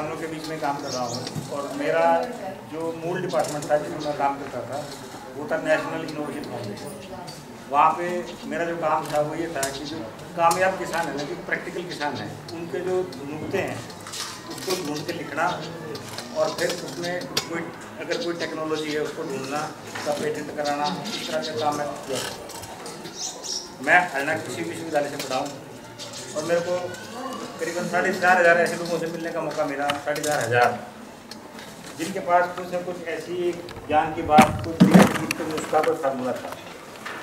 किसानों के बीच में काम कर रहा हूँ और मेरा जो मूल डिपार्टमेंट था जिसमें मैं काम करता था वो था नेशनल इनोवेशन फाउंडेशन। वहाँ पे मेरा जो काम था वो ये था कि जो कामयाब किसान है ना, जो प्रैक्टिकल किसान हैं, उनके जो नुक्ते हैं उसको ढूंढ के लिखना और फिर उसमें कोई अगर कोई टेक्नोलॉजी है उसको ढूंढना, उसका पेटेंट कराना, इस तरह के काम मैं किया। मैं हरियाणा कृषि विश्वविद्यालय से पढ़ा हूँ और मेरे को करीबन 4,500 ऐसे लोगों से मिलने का मौका मिला, 4,500 जिनके पास कुछ न कुछ ऐसी ज्ञान की बात, कुछ उसका कोई फार्मूला था।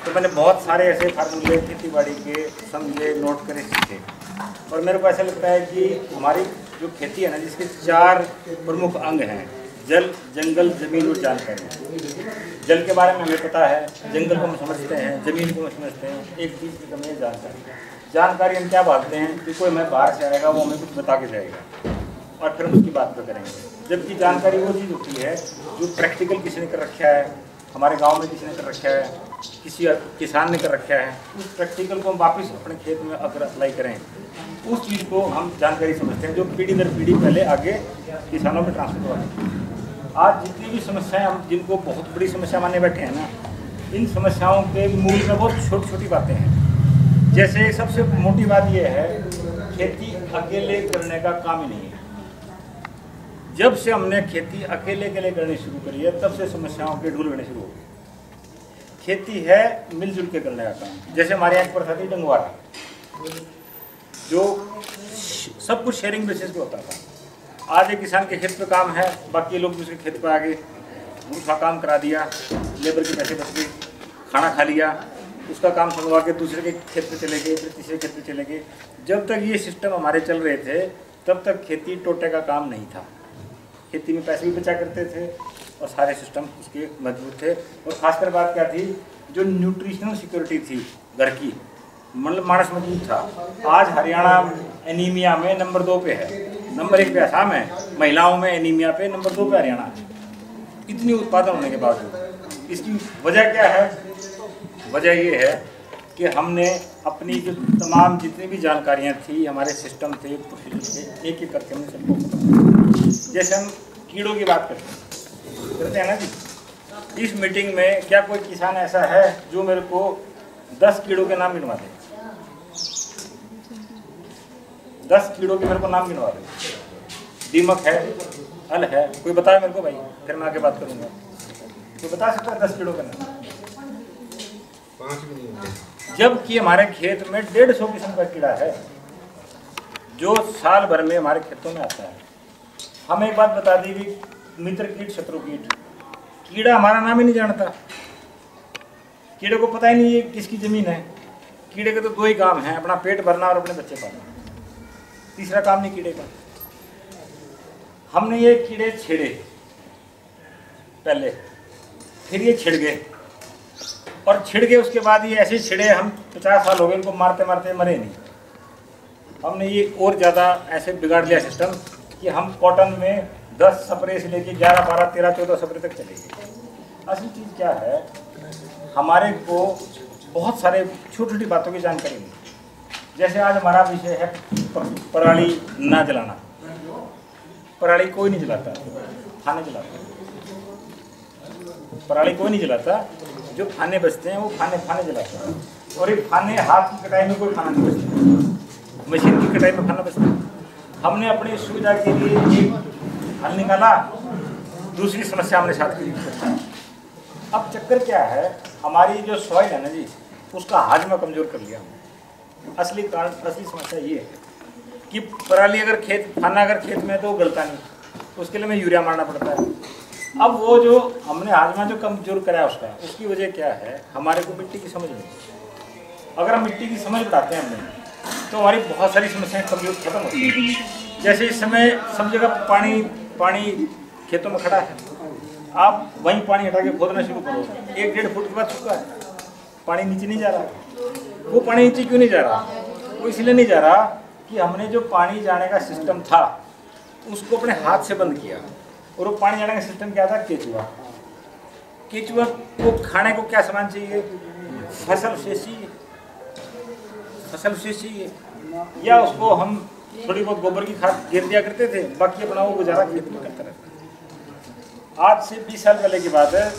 तो मैंने बहुत सारे ऐसे फार्मूले खेती बाड़ी के समझे, नोट करे, सीखे। और मेरे को ऐसा लगता है कि हमारी जो खेती है ना, जिसके 4 प्रमुख अंग हैं, जल, जंगल, जमीन और जानकारी। जल के बारे में हमें पता है, जंगल को हम समझते हैं, जमीन को हम समझते हैं, एक चीज़ की कमी है जानकारी। जानकारी हम क्या भागते हैं कि कोई हमें बाहर से आएगा, वो हमें कुछ बता के जाएगा और फिर हम उसकी बात पर करेंगे। जबकि जानकारी वो चीज़ होती है जो प्रैक्टिकल किसी ने कर रखा है, हमारे गांव में किसी ने कर रखा है, किसी किसान ने कर रखा है, उस प्रैक्टिकल को हम वापस अपने खेत में अगर अप्लाई करें, उस चीज़ को हम जानकारी समझते हैं, जो पीढ़ी दर पीढ़ी पहले आगे किसानों में ट्रांसफर हुआ है। आज जितनी भी समस्याएं हम जिनको बहुत बड़ी समस्या माने बैठे हैं ना, इन समस्याओं के मूल में बहुत छोटी छोटी बातें हैं। जैसे सबसे मोटी बात यह है, खेती अकेले करने का काम ही नहीं है। जब से हमने खेती अकेले के लिए करनी शुरू करी है, तब से समस्याओं के ढूल बनने शुरू हो गए। खेती है मिलजुल के करने का काम। जैसे हमारे यहाँ पर था डंगवारा, जो सब कुछ शेयरिंग बेसिस पे होता था। आज एक किसान के खेत पे काम है, बाकी लोग दूसरे खेत पे आ गए, उसका काम करा दिया, लेबर के पैसे बच गए, खाना खा लिया, उसका काम सुनवा के दूसरे के खेत पे चले गए, फिर तीसरे खेत पे चले गए। जब तक ये सिस्टम हमारे चल रहे थे, तब तक खेती टोटे का काम नहीं था। खेती में पैसे भी बचा करते थे और सारे सिस्टम उसके मजबूत थे। और खासकर बात क्या थी, जो न्यूट्रिशनल सिक्योरिटी थी घर की, मतलब मानस मजबूत था। आज हरियाणा एनीमिया में नंबर 2 पे है, नंबर 1 पे असम है, महिलाओं में एनीमिया पे नंबर 2 पे हरियाणा है, इतनी उत्पादन होने के बावजूद। इसकी वजह क्या है? वजह ये है कि हमने अपनी जो तमाम जितनी भी जानकारियाँ थी, हमारे सिस्टम थे, प्रोसीजर थे, एक एक करके हमने सबको खत्म। जैसे हम कीड़ों की बात करते हैं ना जी, इस मीटिंग में क्या कोई किसान ऐसा है जो मेरे को 10 कीड़ों के नाम गिनवा दे? 10 कीड़ों के मेरे को नाम गिनवा दे। दीमक है, हल है, कोई बताए मेरे को भाई, फिर मैं आगे बात करूँगा। कोई बता सकता है 10 कीड़ों का नाम? 5 भी नहीं। जबकि हमारे खेत में 150 किस्म का कीड़ा है जो साल भर में हमारे खेतों में आता है। हम एक बात बता दी, मित्र कीट, शत्रु कीट। कीड़ा हमारा नाम ही नहीं जानता, कीड़े को पता ही नहीं है किसकी जमीन है। कीड़े के तो 2 ही काम हैं, अपना पेट भरना और अपने बच्चे पालना, तीसरा काम नहीं कीड़े का। हमने ये कीड़े छेड़े पहले, फिर ये छिड़ गए, और छिड़ गए उसके बाद ये ऐसे छिड़े, हम 50 साल हो गए इनको मारते मारते मरे नहीं। हमने ये और ज़्यादा ऐसे बिगाड़ लिया सिस्टम कि हम कॉटन में 10 स्प्रे से लेके 11, 12, 13, 14 स्प्रे तक चले गए। असली चीज़ क्या है, हमारे को बहुत सारे छोटी छोटी बातों की जानकारी नहीं। जैसे आज हमारा विषय है पराली ना जलाना। पराली कोई नहीं जलाता, खाने जलाता। पराली कोई नहीं जलाता, जो खाने बचते हैं वो खाने जलाते हैं। और एक खाने हाथ की कटाई में कोई खाना नहीं बचता, मशीन की कटाई में खाना बचता है। हमने अपनी सुविधा के लिए एक हल निकाला, दूसरी समस्या हमने साथ की। अब चक्कर क्या है, हमारी जो सॉइल है ना जी, उसका हाजमा कमज़ोर कर लिया हमने। असली कारण, असली समस्या ये है कि पराली अगर खाना अगर खेत में है तो वो गलता नहीं, उसके लिए हमें यूरिया मारना पड़ता है। अब वो जो हमने हाजमा जो कमजोर करा है उसकी वजह क्या है, हमारे को मिट्टी की समझ नहीं। अगर हम मिट्टी की समझ बढ़ाते हैं हमने, तो हमारी बहुत सारी समस्याएं कमजोर खत्म होती हैं। जैसे इस समय सब जगह पानी खेतों में खड़ा है, आप वहीं पानी हटा के खोदना शुरू करो, 1-1.5 फुट के बाद सूखा है, पानी नीचे नहीं जा रहा। वो पानी नीचे क्यों नहीं जा रहा? वो इसलिए नहीं जा रहा कि हमने जो पानी जाने का सिस्टम था उसको अपने हाथ से बंद किया। और वो पानी जाने का सिस्टम क्या था? केचुआ। केचुआ को खाने को क्या सामान चाहिए? फसल शेष चाहिए, या उसको हम थोड़ी बहुत गोबर की खाद गिर दिया करते थे, बाकी अपना वो गुजारा खेत में करता रहता। आज से 20 साल पहले की बात है,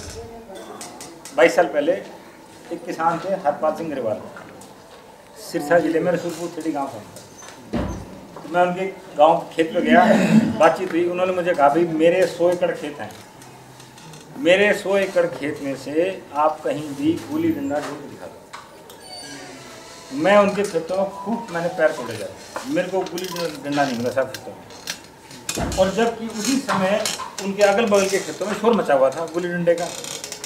22 साल पहले एक किसान थे हरपाल सिंह ग्रेवाल, सिरसा जिले में रसूलपुर थेड़ी गाँव था। तो मैं उनके गांव खेत में गया, बातचीत हुई। उन्होंने मुझे कहा भाई मेरे 100 एकड़ खेत हैं, मेरे 100 एकड़ खेत में से आप कहीं भी गुल्ली डंडा ढूंढ दिखा दो। मैं उनके खेतों में खूब मैंने पैर तोड़े जाए, मेरे को गुल्ली डंडा नहीं मिला साहब खेतों में। और जबकि उसी समय उनके अगल बगल के खेतों में शोर मचा हुआ था गुल्ली डंडे का।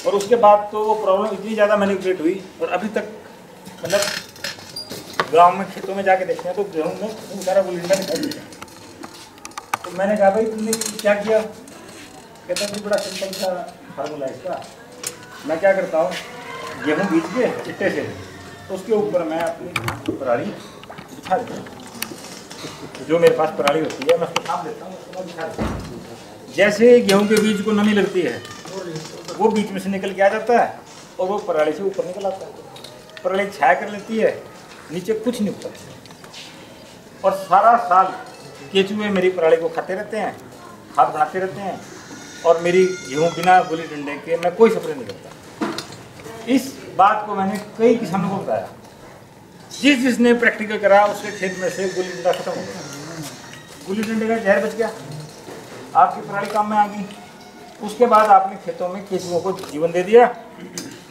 और उसके बाद तो वो प्रॉब्लम इतनी ज़्यादा मैनिपुलेट हुई, और अभी तक मतलब गांव में खेतों में जाके देखते हैं तो गेहूँ में खूब सारा गुल्ली डंडा दिखाई देता है। तो मैंने कहा भाई तुमने क्या किया? कहते हैं बड़ा सिंपल सा फार्मूला है इसका। मैं क्या करता हूँ, गेहूँ बीज के चिट्टे से उसके ऊपर मैं अपनी पराली बिछा देता हूँ। जो मेरे पास पराली होती है मैं उसको छाप देता हूँ, उसको मैं बिछा देता हूँ। जैसे गेहूँ के बीज को नमी लगती है, वो बीच में से निकल के आ जाता है और वो पराली से ऊपर निकल आता है। पराली छाया कर लेती है, नीचे कुछ नहीं उगता। और सारा साल केचुए मेरी पराली को खाते रहते हैं, खाद बनाते रहते हैं, और मेरी गेहूँ बिना गुल्ली डंडे के मैं कोई स्प्रे नहीं करता। इस बात को मैंने कई किसानों को बताया, जिसने प्रैक्टिकल करा उसके खेत में से गुल्ली डंडा खत्म हो गया, गुल्ली डंडे का जहर बच गया, आपकी पराली काम में आ गई। उसके बाद आपने खेतों में केचुओं को जीवन दे दिया,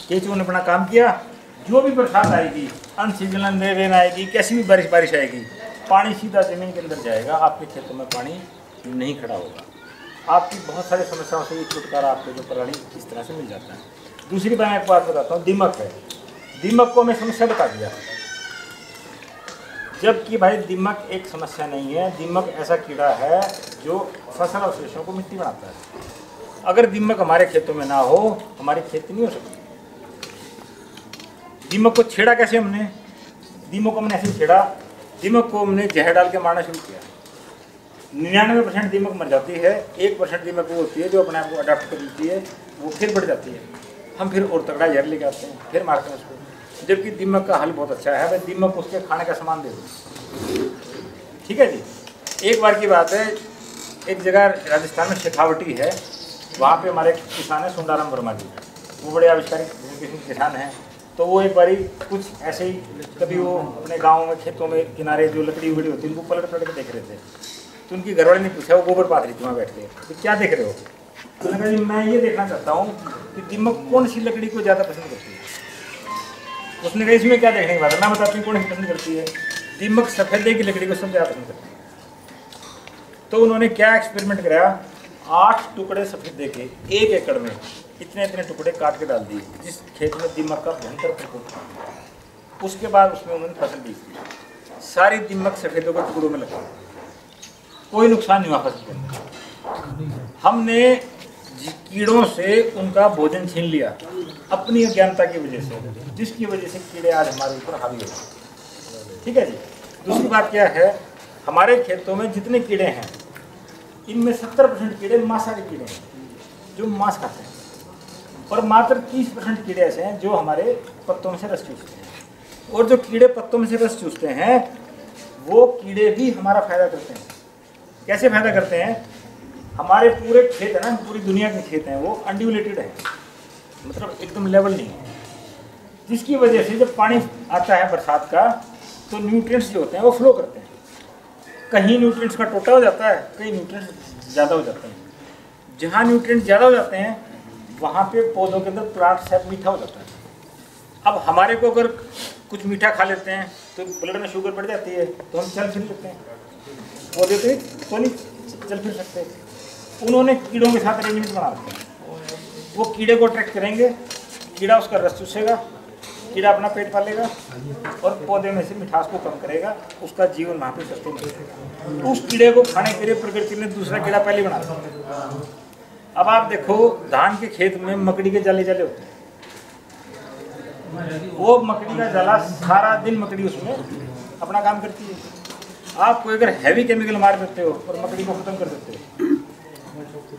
केचुओं ने अपना काम किया। जो भी बरसात आएगी, अनसीजनल रेन आएगी, कैसी भी बारिश आएगी, पानी सीधा ज़मीन के अंदर जाएगा, आपके खेतों में पानी नहीं खड़ा होगा। आपकी बहुत सारी समस्याओं से ये छुटकारा आपको जो पराली इस तरह से मिल जाता है। दूसरी बात मैं एक बात बताता हूँ, दीमक है। दीमक को मैं समस्या बता दिया, जबकि भाई दीमक एक समस्या नहीं है। दीमक ऐसा कीड़ा है जो फसल अवशेषों को मिट्टी बनाता है। अगर दीमक हमारे खेतों में ना हो, हमारी खेती नहीं हो सकती। दीमक को छेड़ा कैसे हमने? दीमक को हमने ऐसे छेड़ा, दीमक को हमने जहर डाल के मारना शुरू किया। 99% दीमक मर जाती है, 1% दीमक वो होती है जो अपने आप को अडाप्ट कर लेती है, वो फिर बढ़ जाती है। हम फिर और तगड़ा जहर लेके आते हैं, फिर मारते हैं उसको। जबकि दीमक का हल बहुत अच्छा है, भाई दीमक उसके खाने का सामान दे दो, ठीक है जी। एक बार की बात है, एक जगह राजस्थान में शेखावटी है, वहाँ पे हमारे किसान है सुंदाराम वर्मा जी, वो बड़े आविष्कारिक किसान हैं। तो वो एक बारी कुछ ऐसे ही कभी वो अपने गाँव में खेतों में किनारे जो लकड़ी उगड़ी होती है उनको पलट पलट के देख रहे थे। तो उनकी घरवाली ने पूछा, वो गोबर पाथ रही थी वहाँ बैठ के, तो क्या देख रहे हो? तो मैंने कहा जी मैं ये देखना चाहता हूँ कि दीमक कौन सी लकड़ी को ज़्यादा पसंद करती है। उसने कहा इसमें क्या देखने की बात है, मैं बताती हूँ कौन सी पसंद करती है। दीमक सफ़ेदे की लकड़ी को सबसे ज़्यादा पसंद करती है। तो उन्होंने क्या एक्सपेरिमेंट कराया, 8 टुकड़े सफ़ेदे के 1 एकड़ में इतने इतने टुकड़े काट के डाल दिए, जिस खेत में दीमक का भयंकर प्रकोप था। उसके बाद उसमें उन्होंने फसल बीज दी, सारी दीमक सफ़ेदों के टुकड़ों में लगा, कोई नुकसान नहीं हुआ फसल के। हमने कीड़ों से उनका भोजन छीन लिया अपनी अज्ञानता की वजह से, जिसकी वजह से कीड़े आज हमारे ऊपर हावी हो गए, ठीक है जी। दूसरी बात क्या है, हमारे खेतों में जितने कीड़े हैं इनमें 70% कीड़े मांसाहारी कीड़े हैं जो मांस खाते हैं, और मात्र 30% कीड़े ऐसे हैं जो हमारे पत्तों में से रस चूसते हैं। और जो कीड़े पत्तों में से रस चूसते हैं वो कीड़े भी हमारा फायदा करते हैं। कैसे फायदा करते हैं? हमारे पूरे खेत है ना, पूरी दुनिया के खेत हैं, वो अनड्यूलेटेड है, मतलब एकदम लेवल नहीं है, जिसकी वजह से जब पानी आता है बरसात का तो न्यूट्रिएंट्स जो होते हैं वो फ्लो करते हैं। कहीं न्यूट्रिएंट्स का टोटा हो जाता है, कहीं न्यूट्रिएंट्स ज़्यादा हो जाते हैं। जहाँ न्यूट्रिएंट्स ज़्यादा हो जाते हैं वहाँ पे पौधों के अंदर प्लांट सेप मीठा हो जाता है। अब हमारे को अगर कुछ मीठा खा लेते हैं तो ब्लड में शुगर बढ़ जाती है, तो हम चल फिर लेते हैं, पौधे तो नहीं चल फिर सकते। उन्होंने कीड़ों के साथ अरेंजमेंट बना रखे हैं, वो कीड़े को अट्रैक्ट करेंगे, कीड़ा उसका रस चूसेगा, कीड़ा अपना पेट पालेगा और पौधे में से मिठास को कम करेगा, उसका जीवन वहाँ पे सस्टेन करेगा। उस कीड़े को खाने के लिए प्रकृति ने दूसरा कीड़ा पहले बना दिया। अब आप देखो धान के खेत में मकड़ी के जाले जाले होते हैं, वो मकड़ी का जाला सारा दिन मकड़ी उसमें अपना काम करती है। आप कोई अगर हैवी केमिकल मार देते हो और मकड़ी को ख़त्म कर देते हो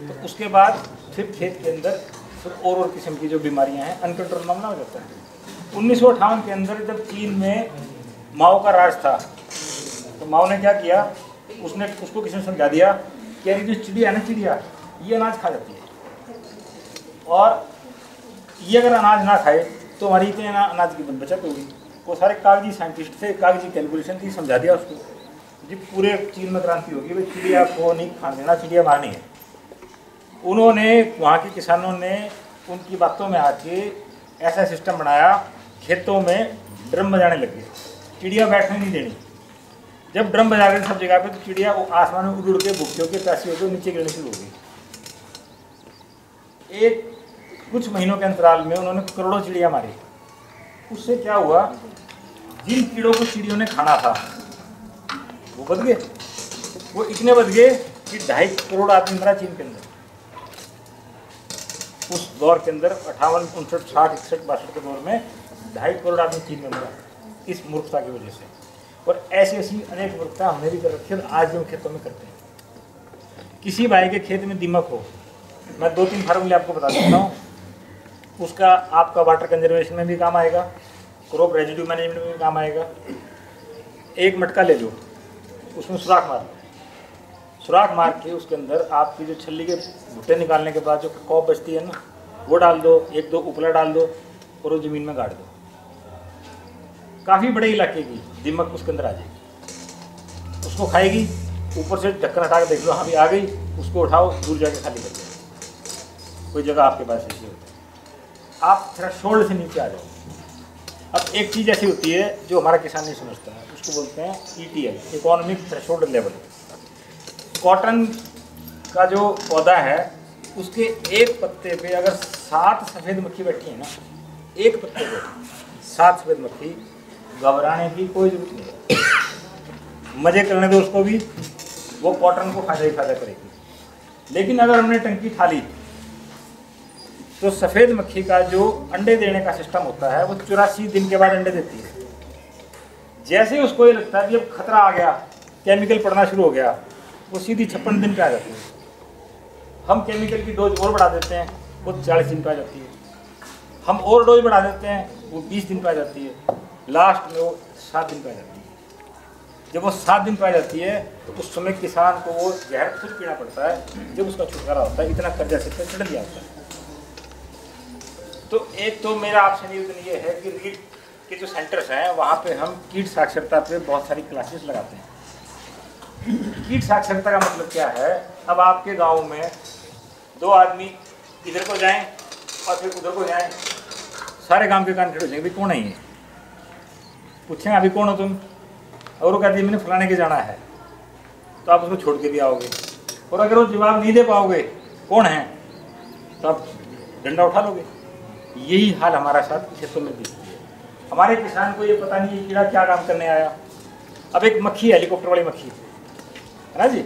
तो उसके बाद फिर खेत के अंदर फिर और किस्म की जो बीमारियां हैं, अनकंट्रोल मामला हो जाता है। 1958 के अंदर जब चीन में माओ का राज था तो माओ ने क्या किया, उसने उसको किसी ने समझा दिया कि यार जो चिड़िया है ना, चिड़िया ये अनाज खा जाती है, और ये अगर अनाज ना खाए तो हमारी इतने अनाज की बचत होगी। वो सारे कागजी साइंटिस्ट थे, कागजी कैलकुलेशन थी, समझा दिया उसको जी पूरे चीन में क्रांति होगी, भाई चिड़िया को नहीं खाने देना, चिड़िया मारनी है। उन्होंने वहाँ के किसानों ने उनकी बातों में आके ऐसा सिस्टम बनाया, खेतों में ड्रम बजाने लगे, चिड़िया बैठने नहीं देनी। जब ड्रम बजा गए सब जगह पे तो चिड़िया वो आसमान में उड़ के भूखे होकर प्यासी होकर नीचे गिरने शुरू हो गई। एक कुछ महीनों के अंतराल में उन्होंने करोड़ों चिड़िया मारी। उससे क्या हुआ, जिन कीड़ों को चिड़ियों ने खाना था वो बच गए। वो इतने बच गए कि 2.5 करोड़ आदमी मरा चीन के अंदर उस दौर के अंदर। 58, 59, 60, 61, 62 के दौर में 2.5 करोड़ आदमी चीन में मरा इस मूर्खता की वजह से। और ऐसी ऐसी अनेक मूर्खता हमने भी कर रखी है, आज भी हम खेतों में करते हैं। किसी भाई के खेत में दीमक हो, मैं 2-3 फार्मूले आपको बता देता हूँ, उसका आपका वाटर कंजर्वेशन में भी काम आएगा, क्रॉप रेजिड्यू मैनेजमेंट में भी काम आएगा। एक मटका ले लो, उसमें सुराख मार लो, सुराख मार के उसके अंदर आपकी जो छल्ली के भुट्टे निकालने के बाद जो कॉप बचती है ना, वो डाल दो, 1-2 उपला डाल दो और वो ज़मीन में गाड़ दो। काफ़ी बड़े इलाके की दीमक उसके अंदर आ जाएगी, उसको खाएगी। ऊपर से ढक्कन हटा के देख लो, हाँ भी आ गई, उसको उठाओ, दूर जाके खाली कर दो। कोई जगह आपके पास ऐसी होती है, आप थ्रेशोल्ड से नीचे आ जाओ। अब एक चीज़ ऐसी होती है जो हमारा किसान नहीं समझता है, उसको बोलते हैं ETL, economic threshold level. Cotton का जो पौधा है उसके एक पत्ते पे अगर 7 सफ़ेद मक्खी बैठी है ना, एक पत्ते पे 7 सफ़ेद मक्खी, घबराने की कोई जरूरत नहीं है। मज़े करने दो उसको भी, वो कॉटन को फायदा ही फायदा करेगी। लेकिन अगर हमने टंकी ठाली तो सफ़ेद मक्खी का जो अंडे देने का सिस्टम होता है वो 84 दिन के बाद अंडे देती है। जैसे उसको ये लगता है कि अब खतरा आ गया, केमिकल पड़ना शुरू हो गया, वो सीधी 56 दिन पे आ जाती है। हम केमिकल की डोज और बढ़ा देते हैं, वो 40 दिन पे आ जाती है। हम और डोज बढ़ा देते हैं, वो 20 दिन पे आ जाती है। लास्ट में वो 7 दिन पे आ जाती है। जब वो 7 दिन पे आ जाती है तो उस समय किसान को वो जहर खुद पीना पड़ता है। जब उसका छुटकारा होता है, इतना कर्जा सिर पर चढ़ लिया होता है। तो एक तो मेरा आपसे निवेदन ये है कि रीड के जो सेंटर्स हैं वहाँ पे हम कीट साक्षरता पे बहुत सारी क्लासेस लगाते हैं। कीट साक्षरता का मतलब क्या है, अब आपके गांव में 2 आदमी इधर को जाएं और फिर उधर को जाएं, सारे गांव के कान खड़े हो जाएंगे, भाई कौन है ये, पूछेंगे अभी कौन हो तुम, और वो कहती है मैंने फलाने के जाना है, तो आप उसको छोड़ के भी आओगे। और अगर वो जवाब नहीं दे पाओगे कौन है, तो आप डंडा उठा लोगे। यही हाल हमारा साथ खेतों में दिखती है। हमारे किसान को ये पता नहीं है कीड़ा क्या काम करने आया। अब एक मक्खी है, हेलीकॉप्टर वाली मक्खी है ना जी,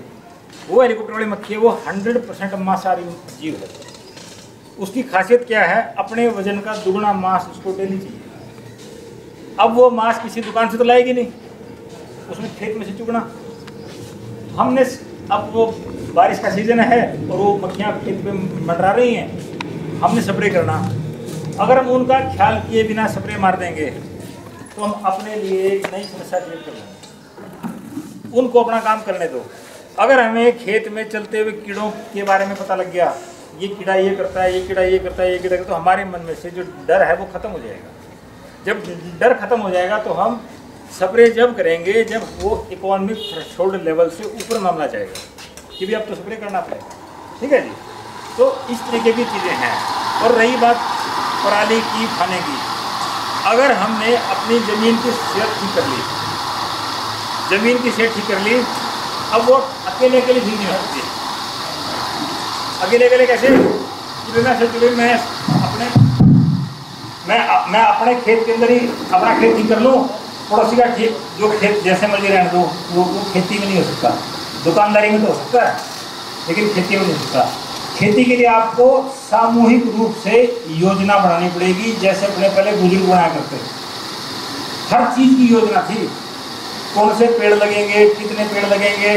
वो हेलीकॉप्टर वाली मक्खी है, वो 100% मांसाहारी जीव है। उसकी खासियत क्या है, अपने वजन का दुगना मांस उसको डेली चाहिए। अब वो मांस किसी दुकान से तो लाएगी नहीं, उसमें खेत में से चुगना। हमने अब वो बारिश का सीजन है और वो मक्खियाँ खेत पे मंडरा रही हैं, हमने स्प्रे करना। अगर हम उनका ख्याल किए बिना स्प्रे मार देंगे तो हम अपने लिए एक नई समस्या क्रिएट कर लेंगे। उनको अपना काम करने दो। अगर हमें खेत में चलते हुए कीड़ों के बारे में पता लग गया, ये कीड़ा ये करता है, ये कीड़ा ये करता है, ये कीड़ा, तो हमारे मन में से जो डर है वो खत्म हो जाएगा। जब डर खत्म हो जाएगा तो हम स्प्रे जब करेंगे जब वो इकोनॉमिक थ्रेशोल्ड लेवल से ऊपर मामला जाएगा कि भी अब तो स्प्रे करना पड़ेगा। ठीक है जी, तो इस तरीके की चीज़ें हैं। और रही बात पराली की खाने की, अगर हमने अपनी ज़मीन की सेहत ठीक कर ली, ज़मीन की सेहत ठीक कर ली, अब वो अकेले अकेले ठीक नहीं हो सकती। अकेले अकेले कैसे, मैं सोच रही मैं अपने खेत के अंदर ही अपना खेत ठीक कर लूँ, पड़ोसी का खेत जो खेत जैसे मर्जी रहने दो, वो खेती में नहीं हो सकता। दुकानदारी में तो हो सकता है लेकिन खेती में नहीं हो सकता। खेती के लिए आपको सामूहिक रूप से योजना बनानी पड़ेगी, जैसे अपने पहले बुजुर्ग बनाया करते। हर चीज़ की योजना थी, कौन से पेड़ लगेंगे, कितने पेड़ लगेंगे,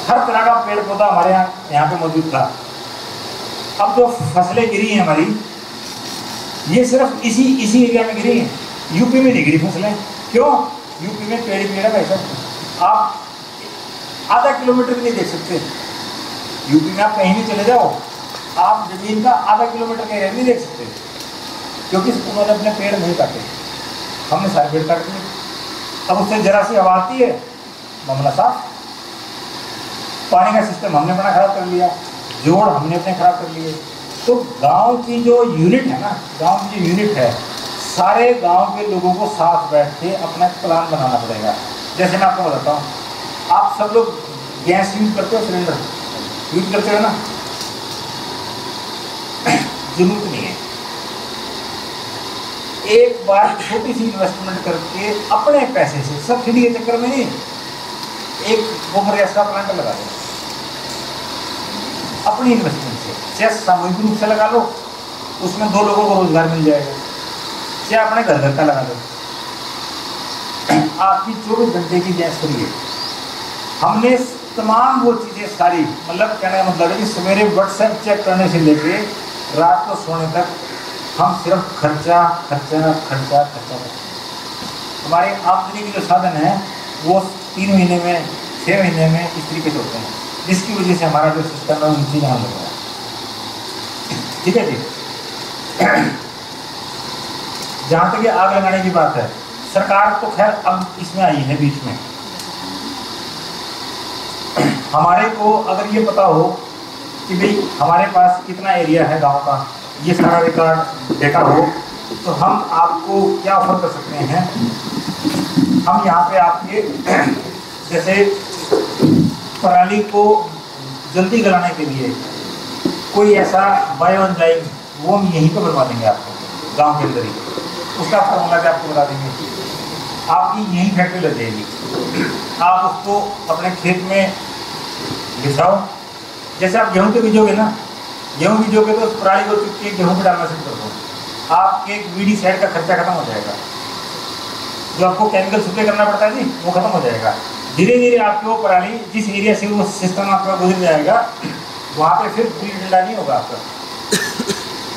हर तरह का पेड़ पौधा हमारे यहाँ पे मौजूद था। अब जो फसलें गिरी हैं हमारी, ये सिर्फ इसी एरिया में गिरी हैं, यूपी में नहीं गिरी फसलें। क्यों? यूपी में पेड़ ही पेड़ है भाई साहब। आप आधा किलोमीटर भी नहीं देख सकते। यूपी में आप कहीं भी चले जाओ, आप जमीन का आधा किलोमीटर का एरिया नहीं देख सकते, क्योंकि उन्होंने अपने पेड़ नहीं काटे, हमने सारे पेड़ काट दिए। अब उससे जरा सी हवा आती है, मामला साफ। पानी का सिस्टम हमने अपना खराब कर लिया, जोड़ हमने अपने खराब कर लिए। तो गांव की जो यूनिट है ना, गांव की जो यूनिट है, सारे गांव के लोगों को साथ बैठ के अपना प्लान बनाना पड़ेगा। जैसे मैं आपको बताता हूँ, आप सब लोग गैस यूज करते हो, सिलेंडर यूज करते हो ना, जरूरत नहीं है। एक बार छोटी सी इन्वेस्टमेंट करके अपने पैसे से, सब्सिडी के चक्कर में नहीं, एक गोबर गैस का प्लांट लगा दो अपनी इन्वेस्टमेंट से, चाहे सामूहिक रूप से लगा लो, उसमें 2 लोगों को रोजगार मिल जाएगा, चाहे अपने घर घर का लगा दो, आपकी 24 घंटे की गैस फ्री है। हमने तमाम वो चीज़ें सारी, मतलब कहने का मतलब है कि सवेरे व्हाट्सएप चेक करने से लेके रात को सोने तक हम सिर्फ खर्चा खर्चा खर्चा खर्चा करते हैं। हमारे आमदनी के जो साधन है वो 3 महीने में, 6 महीने में इस तरीके से होते हैं, जिसकी वजह से हमारा जो सिस्टम है उनकी ध्यान लग रहा है। ठीक है जी। जहाँ तक ये आग लगाने की बात है, सरकार तो खैर अब इसमें आई है बीच में। हमारे को अगर ये पता हो कि भाई हमारे पास कितना एरिया है गांव का, ये सारा रिकॉर्ड डेटा हो, तो हम आपको क्या ऑफर कर सकते हैं। हम यहाँ पे आपके जैसे पराली को जल्दी गलाने के लिए कोई ऐसा बायो एंजाइम वो हम यहीं पर बनवा देंगे आपको गांव के अंदर ही, उसका फॉर्मूला भी आपको बता देंगे। आपकी यही फैक्ट्री लग जाएगी, आप उसको अपने खेत में बिछाओ। जैसे आप गेहूं के बीजोगे ना, गेहूं बीजोगे तो उस पराली को चुप के गेहूं पर डालना शुरू कर दो, आपके एक बीडी साइड का खर्चा खत्म हो जाएगा। जो आपको केमिकल स्प्रे करना पड़ता है जी, वो खत्म हो जाएगा। धीरे धीरे आपकी वो पराली जिस एरिया से वो सिस्टम आपका गुजर जाएगा, वहाँ पे फिर गुल्ली डंडा नहीं होगा आपका,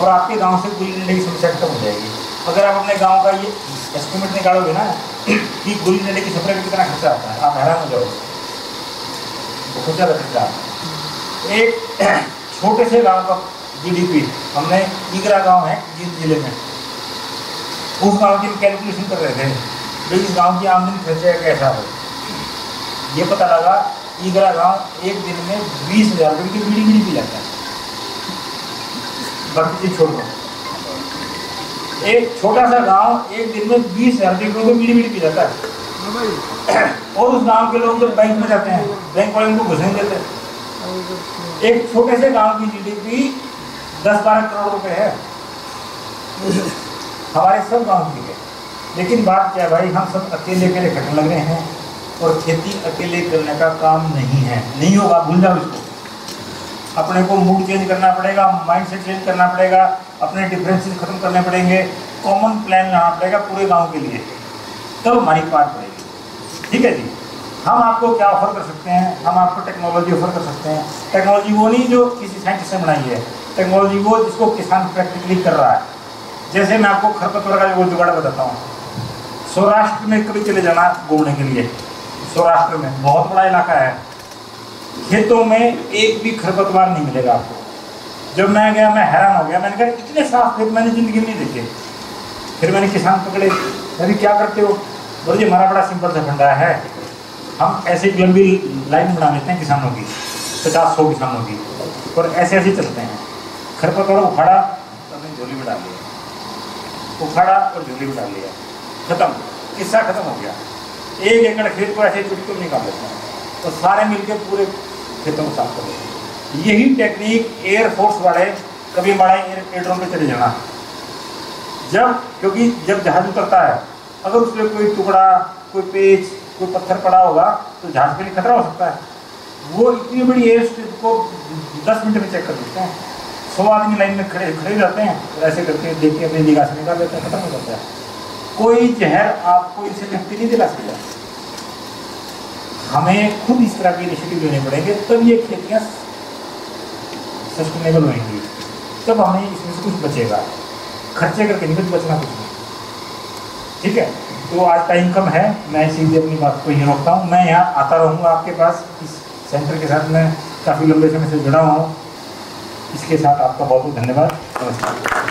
और आपके गांव से गुल्ली डंडे की समस्या खत्म हो जाएगी। अगर आप अपने गांव का ये एस्टिमेट निकालोगे ना कि गुल्ली डंडे की स्प्रे में कितना खर्चा आता है, आप हैरान हो जाओगे, बहुत ज़्यादा खर्चा। एक छोटे से गांव का GDP, हमने ईगरा गांव है जींद जिले में, उस गांव की कैलकुलेशन कर रहे थे भाई इस गांव की आमदनी खर्चा कैसा हो। ये पता लगा ईगरा गांव एक दिन में 20,000 रुपये की बीड़ी पी जाता है। बाकी चीज छोड़ दो, एक छोटा सा गांव एक दिन में 20,000 रुपये की बीड़ी पी जाता है। और उस गांव के लोग जब बैंक में जाते हैं, बैंक वाले उनको घुस नहीं देते। एक छोटे से गांव की GDP 10-12 करोड़ रुपए है। हमारे सब गांव की है, लेकिन बात क्या है भाई, हम सब अकेले अकेले खटने लग रहे हैं, और खेती अकेले करने का काम नहीं है, नहीं होगा, भूल जाओ इसको। अपने को मूड चेंज करना पड़ेगा, माइंड सेट चेंज करना पड़ेगा, अपने डिफरेंसेस खत्म करने पड़ेंगे, कॉमन प्लान लाना पड़ेगा पूरे गांव के लिए, तब हमारी बात पड़ेगी। ठीक है जी। हम आपको क्या ऑफर कर सकते हैं, हम आपको टेक्नोलॉजी ऑफर कर सकते हैं। टेक्नोलॉजी वो नहीं जो किसी साइंटिस्ट ने बनाई है, टेक्नोलॉजी वो जिसको किसान प्रैक्टिकली कर रहा है। जैसे मैं आपको खरपतवार का जो जुगाड़ बताता हूँ, सौराष्ट्र में कभी चले जाना घूमने के लिए, सौराष्ट्र में बहुत बड़ा इलाका है, खेतों में एक भी खरपतवार नहीं मिलेगा आपको। जब मैं गया मैं हैरान हो गया, मैंने कहा इतने साफ खेत मैंने जिंदगी में नहीं देखे। फिर मैंने किसान पकड़े, अभी क्या करते हो, बोले जी हमारा बड़ा सिंपल सा फंडा है, हम ऐसे एक लंबी लाइन बना लेते हैं किसानों की, 50-100 किसानों की, और ऐसे ऐसे चलते हैं। खरपतवार उखाड़ा, अपनी झोली में डाल लिया, उखाड़ा और झोली में डाल लिया, खत्म, किस्सा खत्म हो गया। 1 एकड़ खेत को ऐसे चुटकी निकाल लेते हैं, और सारे मिलकर पूरे खेतों को साफ कर लेते हैं। यही टेक्निक एयरफोर्स वाले कभी बड़ा एयरड्रोम पे चले जाना, जब क्योंकि जब जहाज उतरता है, अगर उसमें कोई टुकड़ा, कोई पेच, कोई पत्थर पड़ा होगा तो जहाज के लिए खतरा हो सकता है। वो इतनी बड़ी एयर स्ट्रिप को 10 मिनट में चेक कर देते हैं। 100 आदमी लाइन में खड़े रहते हैं, और ऐसे करके देख के अपनी निगाह से निकाल देते हैं, खत्म हो जाता है। कोई जहर आपको इनसे मुक्ति नहीं दिला सकता। हमें खुद इस तरह के इनिशिएटिव लेने पड़ेंगे, तब ये खेतियाँ सस्टेनेबल होंगी, तब हमें इसमें से कुछ बचेगा। खर्चे करके नहीं बचना कुछ नहीं। ठीक है, तो आज टाइम कम है, मैं सीधे अपनी बात को यहीं रोकता हूँ। मैं यहाँ आता रहूँगा आपके पास इस सेंटर के साथ मैं काफ़ी लंबे समय से जुड़ा हूँ। इसके साथ आपका बहुत बहुत धन्यवाद। नमस्कार।